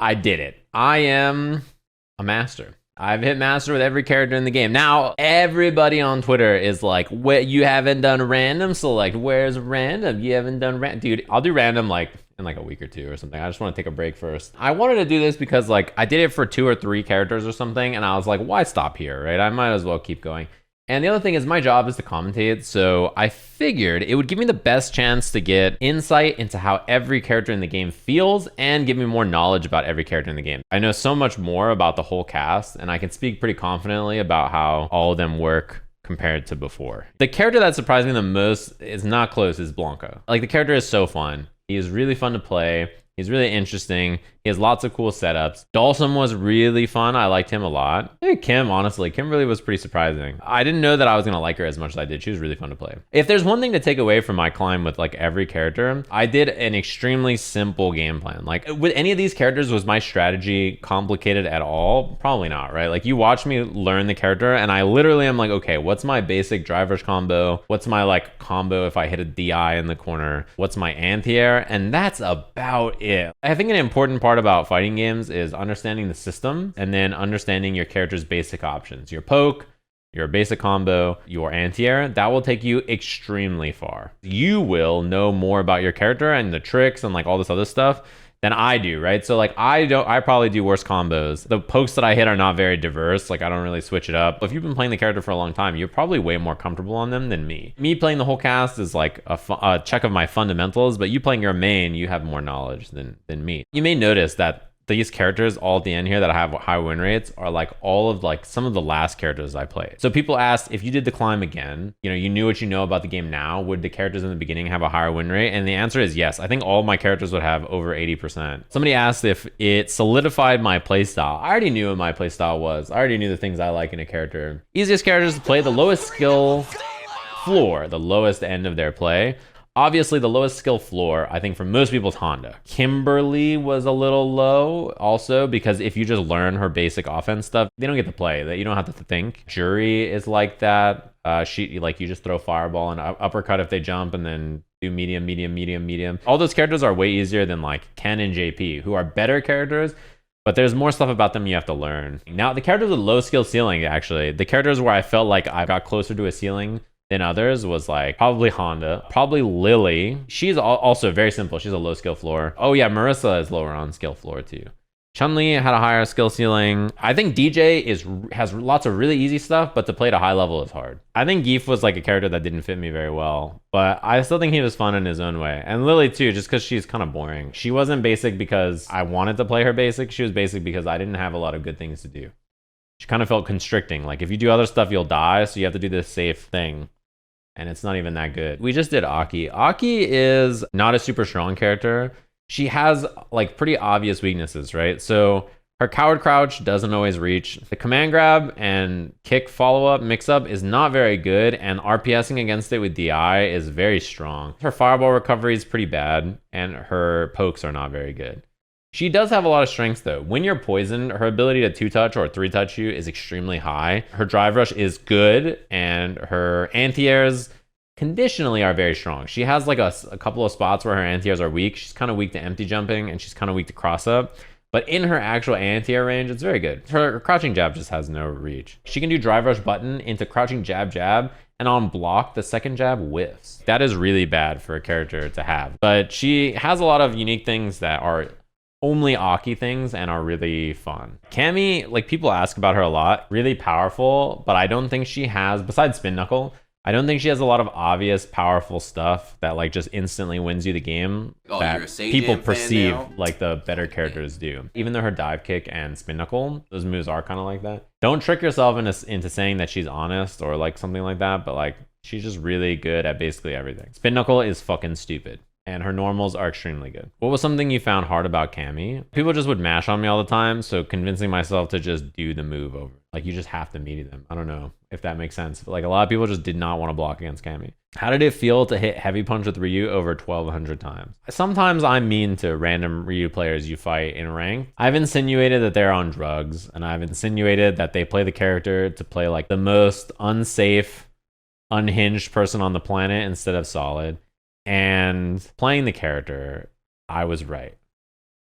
I did it. I am a master. I've hit master with every character in the game. Now, everybody on Twitter is like, "What, you haven't done random select? Where's random? You haven't done random." Dude, I'll do random like in like a week or two or something. I just want to take a break first. I wanted to do this because like I did it for 2 or 3 characters or something, and I was like, why stop here, right? I might as well keep going. And the other thing is my job is to commentate, so I figured it would give me the best chance to get insight into how every character in the game feels and give me more knowledge about every character in the game. I know so much more about the whole cast, and I can speak pretty confidently about how all of them work compared to before. The character that surprised me the most is not close, is Blanca. Like, the character is so fun. He is really fun to play. He's really interesting. He has lots of cool setups. Dalsum was really fun. I liked him a lot. I think Kim, honestly, Kim really was pretty surprising. I didn't know that I was going to like her as much as I did. She was really fun to play. If there's one thing to take away from my climb with like every character, I did an extremely simple game plan. Like with any of these characters, was my strategy complicated at all? Probably not, right? Like you watch me learn the character and I literally am like, okay, what's my basic drive rush combo? What's my like combo if I hit a DI in the corner? What's my anti-air? And that's about it. I think an important part about fighting games is understanding the system and then understanding your character's basic options. Your poke, your basic combo, your anti-air, that will take you extremely far. You will know more about your character and the tricks and like all this other stuff than I do, right? So like I probably do worse combos. The pokes that I hit are not very diverse. Like I don't really switch it up. If you've been playing the character for a long time, you're probably way more comfortable on them than me. Me playing the whole cast is like a check of my fundamentals, but you playing your main, you have more knowledge than me. You may notice that these characters all at the end here that have high win rates are like all of like some of the last characters I played. So people asked, if you did the climb again, you know, you knew what you know about the game now, would the characters in the beginning have a higher win rate? And the answer is yes. I think all of my characters would have over 80%. Somebody asked if it solidified my playstyle. I already knew what my playstyle was. I already knew the things I like in a character. Easiest characters to play, the lowest skill floor, the lowest end of their play. Obviously, the lowest skill floor, I think for most people, is Honda. Kimberly was a little low also because if you just learn her basic offense stuff, they don't get to play. That you don't have to think. Jury is like that. She like you just throw fireball and uppercut if they jump and then do medium, medium, medium, medium. All those characters are way easier than like Ken and JP, who are better characters, but there's more stuff about them you have to learn. Now, the characters with low skill ceiling, actually, the characters where I felt like I got closer to a ceiling than others was like probably Honda, probably Lily. She's also very simple. She's a low skill floor. Oh yeah, Marissa is lower on skill floor too. Chun-Li had a higher skill ceiling. I think DJ has lots of really easy stuff, but to play at a high level is hard. I think Geef was like a character that didn't fit me very well, but I still think he was fun in his own way. And Lily too, just because she's kind of boring. She wasn't basic because I wanted to play her basic. She was basic because I didn't have a lot of good things to do. She kind of felt constricting. Like if you do other stuff, you'll die, so you have to do this safe thing. And it's not even that good. We just did Aki. Aki is not a super strong character. She has like pretty obvious weaknesses, right? So her coward crouch doesn't always reach. The command grab and kick follow-up mix-up is not very good, and RPSing against it with DI is very strong. Her fireball recovery is pretty bad, and her pokes are not very good. She does have a lot of strengths though. When you're poisoned, her ability to 2-touch or 3-touch you is extremely high. Her drive rush is good, and her anti-airs conditionally are very strong. She has like a couple of spots where her anti-airs are weak. She's kind of weak to empty jumping, and she's kind of weak to cross-up. But in her actual anti-air range, it's very good. Her crouching jab just has no reach. She can do drive rush button into crouching jab jab, and on block, the second jab whiffs. That is really bad for a character to have. But she has a lot of unique things that are only Aki things and are really fun. Cammy, like people ask about her a lot, really powerful, but I don't think she has, besides Spin Knuckle, I don't think she has a lot of obvious powerful stuff that like just instantly wins you the game that people perceive like the better characters do. Even though her dive kick and Spin Knuckle, those moves are kind of like that. Don't trick yourself into saying that she's honest or like something like that, but like she's just really good at basically everything. Spin Knuckle is fucking stupid, and her normals are extremely good. What was something you found hard about Cammy? People just would mash on me all the time, so convincing myself to just do the move over. Like, you just have to meet them. I don't know if that makes sense, but like a lot of people just did not want to block against Cammy. How did it feel to hit heavy punch with Ryu over 1,200 times? Sometimes I'm mean to random Ryu players you fight in rank. I've insinuated that they're on drugs, and I've insinuated that they play the character to play like the most unsafe, unhinged person on the planet instead of solid. And playing the character, I was right.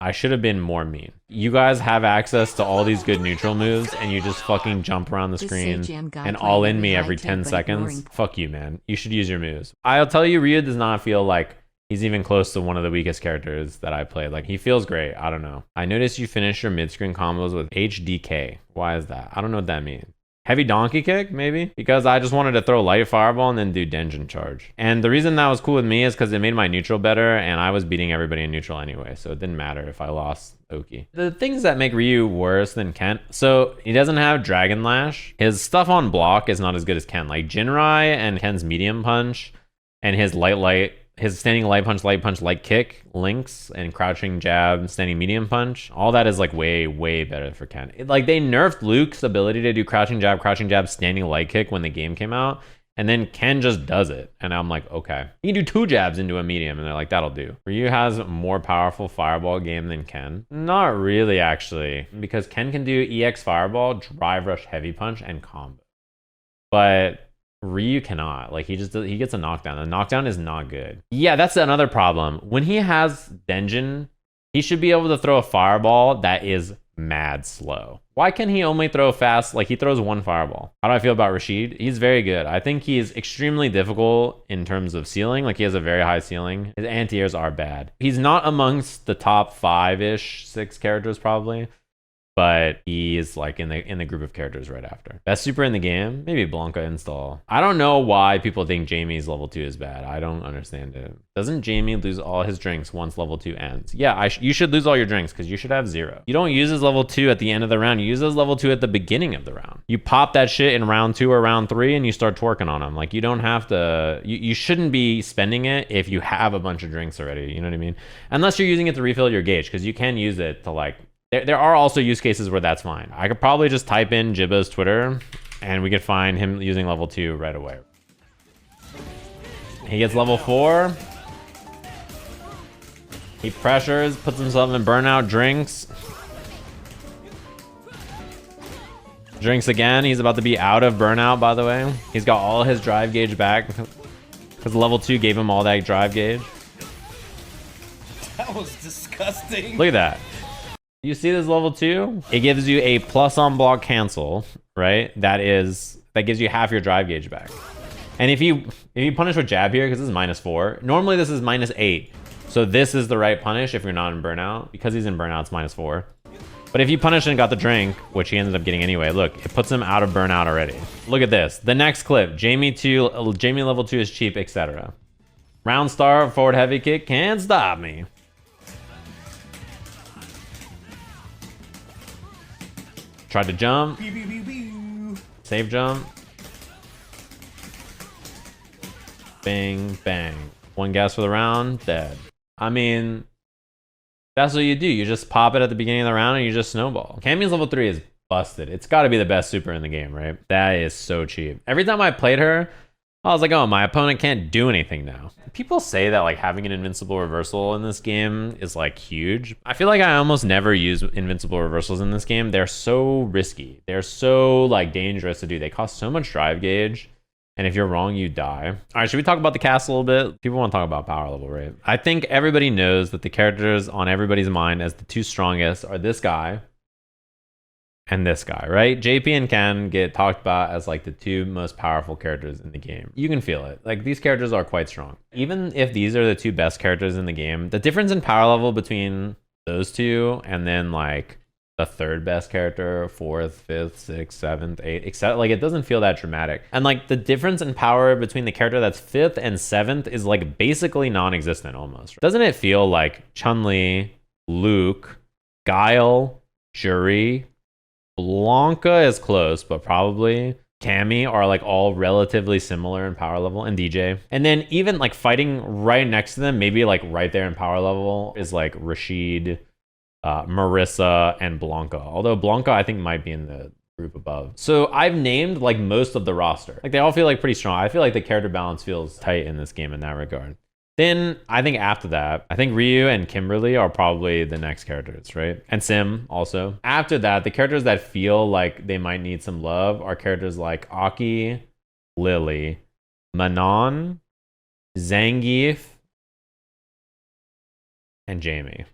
I should have been more mean. You guys have access to all these good neutral moves and you just fucking jump around the screen and all in me every 10 seconds. Fuck you, man. You should use your moves. I'll tell you, Ryu does not feel like he's even close to one of the weakest characters that I played. Like, he feels great. I don't know. I noticed you finish your mid-screen combos with HDK. Why is that? I don't know what that means. Heavy donkey kick, maybe? Because I just wanted to throw light fireball and then do Denjin charge. And the reason that was cool with me is because it made my neutral better, and I was beating everybody in neutral anyway, so it didn't matter if I lost Oki. The things that make Ryu worse than Ken, so he doesn't have Dragon Lash. His stuff on block is not as good as Ken. Like Jinrai and Ken's medium punch and his his standing light punch, light kick, links, and crouching jab, standing medium punch. All that is like way, way better for Ken. Like they nerfed Luke's ability to do crouching jab, standing light kick when the game came out. And then Ken just does it. And I'm like, okay. You can do 2 jabs into a medium. And they're like, that'll do. Ryu has a more powerful fireball game than Ken. Not really, actually. Because Ken can do EX fireball, drive rush, heavy punch, and combo. But Ryu cannot. Like he gets a knockdown. The knockdown is not good. Yeah, that's another problem. When he has Denjin, he should be able to throw a fireball that is mad slow. Why can he only throw fast? Like he throws 1 fireball. How do I feel about Rashid? He's very good. I think he's extremely difficult in terms of ceiling. Like he has a very high ceiling. His anti-airs are bad. He's not amongst the top 5-ish, 6 characters probably. But he's like in the group of characters right after. Best super in the game? Maybe Blanca install. I don't know why people think Jamie's level 2 is bad. I don't understand it. Doesn't Jamie lose all his drinks once level 2 ends? Yeah, you should lose all your drinks because you should have 0. You don't use his level 2 at the end of the round. You use his level 2 at the beginning of the round. You pop that shit in round 2 or round 3 and you start twerking on him. Like you don't have to, you shouldn't be spending it if you have a bunch of drinks already. You know what I mean? Unless you're using it to refill your gauge because you can use it to like, there are also use cases where that's fine. I could probably just type in Jibba's Twitter and we could find him using level 2 right away. He gets level 4. He pressures, puts himself in burnout, drinks. Drinks again. He's about to be out of burnout, by the way. He's got all his drive gauge back because level 2 gave him all that drive gauge. That was disgusting. Look at that. You see this level 2? It gives you a plus on block cancel, right? That gives you half your drive gauge back. And if you punish with jab here, because this is -4, normally this is -8. So this is the right punish if you're not in burnout. Because he's in burnout, it's -4. But if you punish and got the drink, which he ended up getting anyway, look, it puts him out of burnout already. Look at this. The next clip, Jamie level 2 is cheap, etc. Round star, forward heavy kick, can't stop me. Tried to jump. Save jump. Bang, bang. 1 gas for the round, dead. I mean, that's what you do. You just pop it at the beginning of the round and you just snowball. Cammy's level 3 is busted. It's got to be the best super in the game, right? That is so cheap. Every time I played her, I was like, oh, my opponent can't do anything now. People say that like having an invincible reversal in this game is like huge. I feel like I almost never use invincible reversals in this game. They're so risky. They're so like dangerous to do. They cost so much drive gauge. And if you're wrong, you die. All right, should we talk about the cast a little bit? People want to talk about power level, right? I think everybody knows that the characters on everybody's mind as the 2 strongest are this guy and this guy, right? JP and Ken get talked about as like the 2 most powerful characters in the game. You can feel it. Like these characters are quite strong. Even if these are the 2 best characters in the game, the difference in power level between those 2 and then like the 3rd best character, 4th, 5th, 6th, 7th, 8th, etc. Like it doesn't feel that dramatic. And like the difference in power between the character that's 5th and 7th is like basically non-existent almost. Doesn't it feel like Chun-Li, Luke, Guile, Shuri, Blanca is close, but probably Cammy are like all relatively similar in power level, and DJ. And then even like fighting right next to them, maybe like right there in power level is like Rashid, Marissa, and Blanca. Although Blanca I think might be in the group above. So I've named like most of the roster. Like they all feel like pretty strong. I feel like the character balance feels tight in this game in that regard. Then I think after that, I think Ryu and Kimberly are probably the next characters, right? And Sim also. After that, the characters that feel like they might need some love are characters like Aki, Lily, Manon, Zangief, and Jamie.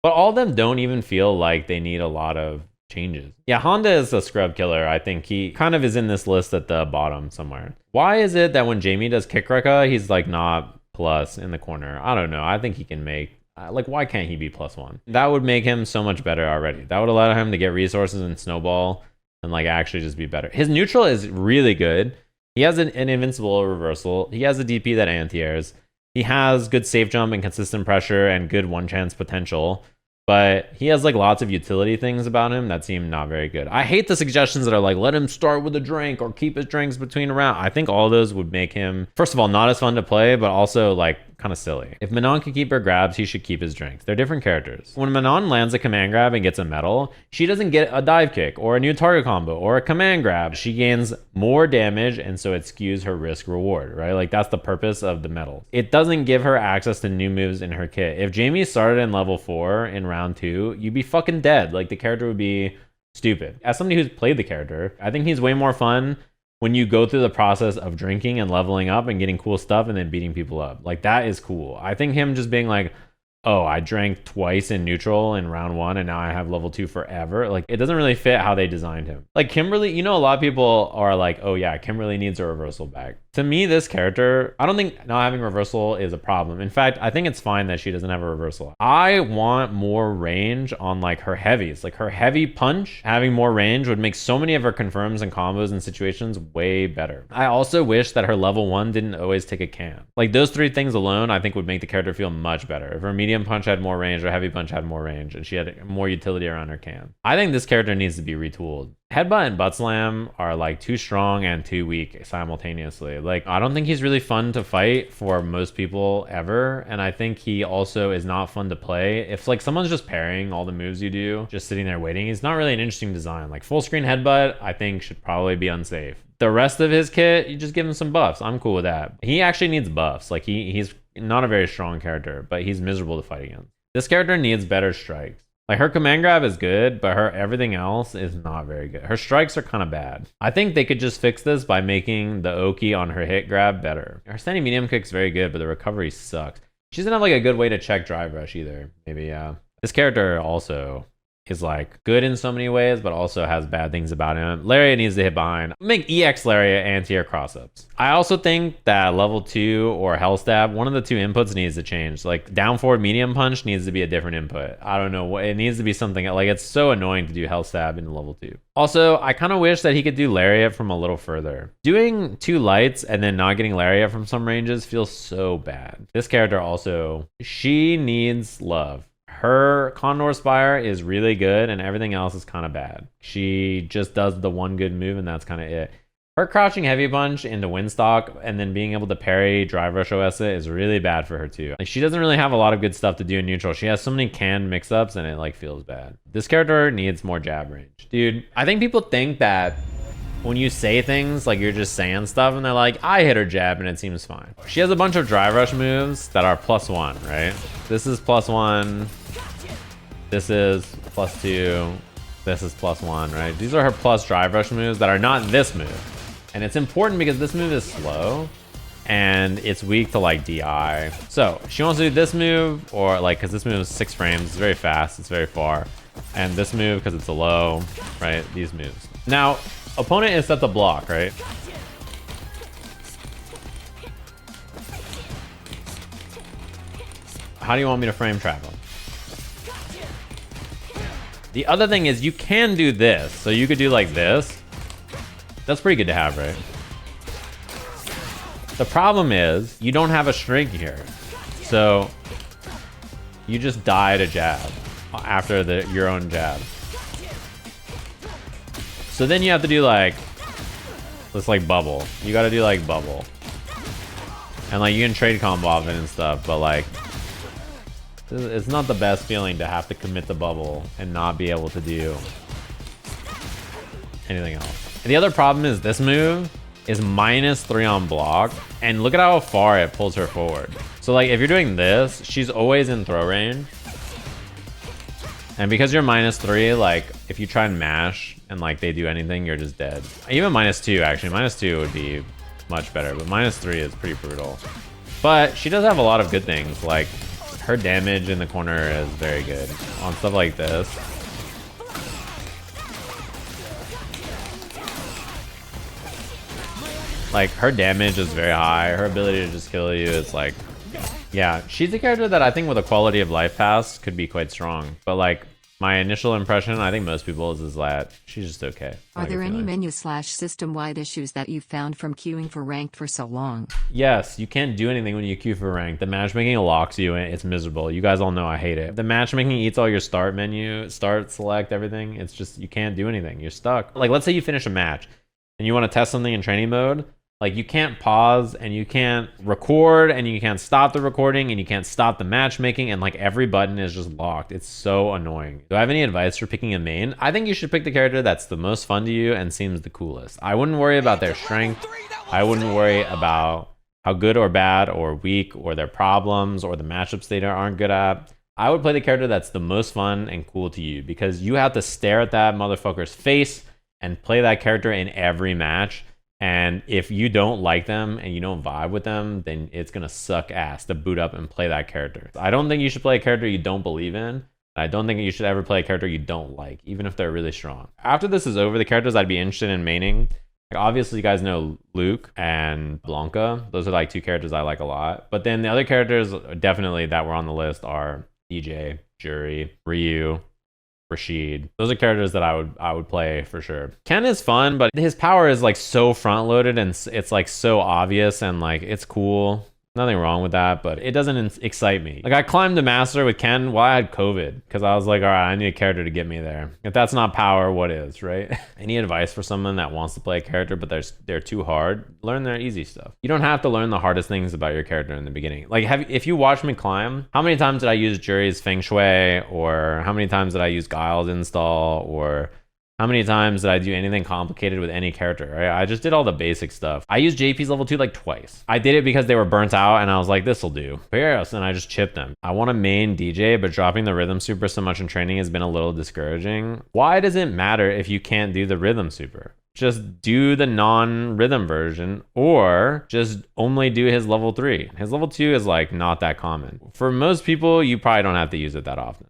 But all of them don't even feel like they need a lot of changes. Yeah, Honda is a scrub killer. I think he kind of is in this list at the bottom somewhere. Why is it that when Jamie does kick Rekka, he's like not plus in the corner? I don't know. I think he can make, like, why can't he be +1? That would make him so much better already. That would allow him to get resources and snowball and like actually just be better. His neutral is really good. He has an invincible reversal. He has a DP that anti-airs. He has good safe jump and consistent pressure and good one chance potential. But he has like lots of utility things about him that seem not very good. I hate the suggestions that are like, let him start with a drink or keep his drinks between rounds. I think all those would make him, first of all, not as fun to play, but also like kind of silly. If Manon can keep her grabs, he should keep his drinks. They're different characters. When Manon lands a command grab and gets a medal, she doesn't get a dive kick or a new target combo or a command grab. She gains more damage, and so it skews her risk reward, right? Like that's the purpose of the medal. It doesn't give her access to new moves in her kit. If Jamie started in level 4 in round 2, you'd be fucking dead. Like the character would be stupid. As somebody who's played the character, I think he's way more fun when you go through the process of drinking and leveling up and getting cool stuff and then beating people up. Like that is cool. I think him just being like, oh, I drank twice in neutral in round 1 and now I have level 2 forever. Like it doesn't really fit how they designed him. Like Kimberly, you know, a lot of people are like, oh yeah, Kimberly needs a reversal back. To me, this character, I don't think not having reversal is a problem. In fact, I think it's fine that she doesn't have a reversal. I want more range on like her heavies. Like her heavy punch, having more range would make so many of her confirms and combos and situations way better. I also wish that her level 1 didn't always take a can. Like those 3 things alone, I think would make the character feel much better. If her medium punch had more range or heavy punch had more range and she had more utility around her can. I think this character needs to be retooled. Headbutt and butt slam are like too strong and too weak simultaneously. Like I don't think he's really fun to fight for most people ever, and I think he also is not fun to play. If like someone's just parrying all the moves you do, just sitting there waiting, he's not really an interesting design. Like full screen headbutt, I think should probably be unsafe. The rest of his kit, you just give him some buffs. I'm cool with that. He actually needs buffs. Like he's not a very strong character, but he's miserable to fight against. This character needs better strikes. Like her command grab is good, but her everything else is not very good. Her strikes are kind of bad. I think they could just fix this by making the Oki on her hit grab better. Her standing medium kick's very good, but the recovery sucks. She doesn't have like a good way to check drive rush either. Maybe, yeah. This character also is like good in so many ways, but also has bad things about him. Lariat needs to hit behind. Make EX Lariat anti-air cross-ups. I also think that level 2 or Hell Stab, one of the 2 inputs needs to change. Like down forward medium punch needs to be a different input. I don't know what it needs to be something like it's so annoying to do Hell Stab in level 2. Also, I kind of wish that he could do Lariat from a little further. Doing 2 lights and then not getting Lariat from some ranges feels so bad. This character also, she needs love. Her Condor Spire is really good and everything else is kind of bad. She just does the one good move and that's kind of it. Her crouching heavy punch into Windstock and then being able to parry drive rush OS it is really bad for her too. Like she doesn't really have a lot of good stuff to do in neutral. She has so many canned mix-ups and it like feels bad. This character needs more jab range. Dude, I think people think that when you say things like you're just saying stuff and they're like, I hit her jab and it seems fine. She has a bunch of drive rush moves that are +1, right? This is +1. This is +2. This is +1, right? These are her plus drive rush moves that are not this move. And it's important because this move is slow and it's weak to like DI. So she wants to do this move or like, cause this move is 6 frames. It's very fast. It's very far. And this move, cause it's a low, right? These moves. Now, opponent is set to block, right? How do you want me to frame trap him? The other thing is you can do this. So you could do like this. That's pretty good to have, right? The problem is you don't have a string here. So you just die to jab after your own jab. So then you have to do like this like bubble. You got to do like bubble. And like you can trade combo off it and stuff, but like it's not the best feeling to have to commit the bubble and not be able to do anything else. And the other problem is this move is -3 on block, and look at how far it pulls her forward. So like if you're doing this, she's always in throw range. And because you're -3, like if you try and mash and like they do anything, you're just dead. Even -2 actually, -2 would be much better, but -3 is pretty brutal. But she does have a lot of good things, like her damage in the corner is very good on stuff like this. Like, her damage is very high. Her ability to just kill you is like, yeah, she's a character that I think with a quality of life pass could be quite strong. But like, my initial impression, I think most people's, is that she's just okay. Are there any menu/system-wide issues that you found from queuing for ranked for so long? Yes, you can't do anything when you queue for ranked. The matchmaking locks you and it's miserable. You guys all know I hate it. The matchmaking eats all your start menu, start, select, everything. It's just, you can't do anything. You're stuck. Like, let's say you finish a match and you want to test something in training mode. Like, you can't pause and you can't record and you can't stop the recording and you can't stop the matchmaking, and like every button is just locked. It's so annoying. Do I have any advice for picking a main? I think you should pick the character that's the most fun to you and seems the coolest. I wouldn't worry about their strength. I wouldn't worry about how good or bad or weak or their problems or the matchups they aren't good at. I would play the character that's the most fun and cool to you, because you have to stare at that motherfucker's face and play that character in every match. And if you don't like them and you don't vibe with them, then it's gonna suck ass to boot up and play that character. I don't think you should play a character you don't believe in. I don't think you should ever play a character you don't like, even if they're really strong. After this is over, the characters I'd be interested in maining, like, obviously you guys know Luke and Blanca. Those are like two characters I like a lot. But then the other characters definitely that were on the list are DJ, Jury, Ryu, Rashid. Those are characters that I would play for sure. Ken is fun, but his power is like so front loaded and it's like so obvious, and like it's cool. Nothing wrong with that, but it doesn't excite me. Like, I climbed the master with Ken while I had COVID, because I was like, all right, I need a character to get me there. If that's not power, what is, right? Any advice for someone that wants to play a character but they're too hard? Learn their easy stuff. You don't have to learn the hardest things about your character in the beginning. Like, if you watch me climb, how many times did I use Jury's Feng Shui, or how many times did I use Guile's install, or how many times did I do anything complicated with any character, right? I just did all the basic stuff. I used JP's level 2 like twice. I did it because they were burnt out and I was like, this'll do. Yes, and I just chipped them. I want to main DJ, but dropping the rhythm super so much in training has been a little discouraging. Why does it matter if you can't do the rhythm super? Just do the non-rhythm version, or just only do his level 3. His level 2 is like not that common. For most people, you probably don't have to use it that often.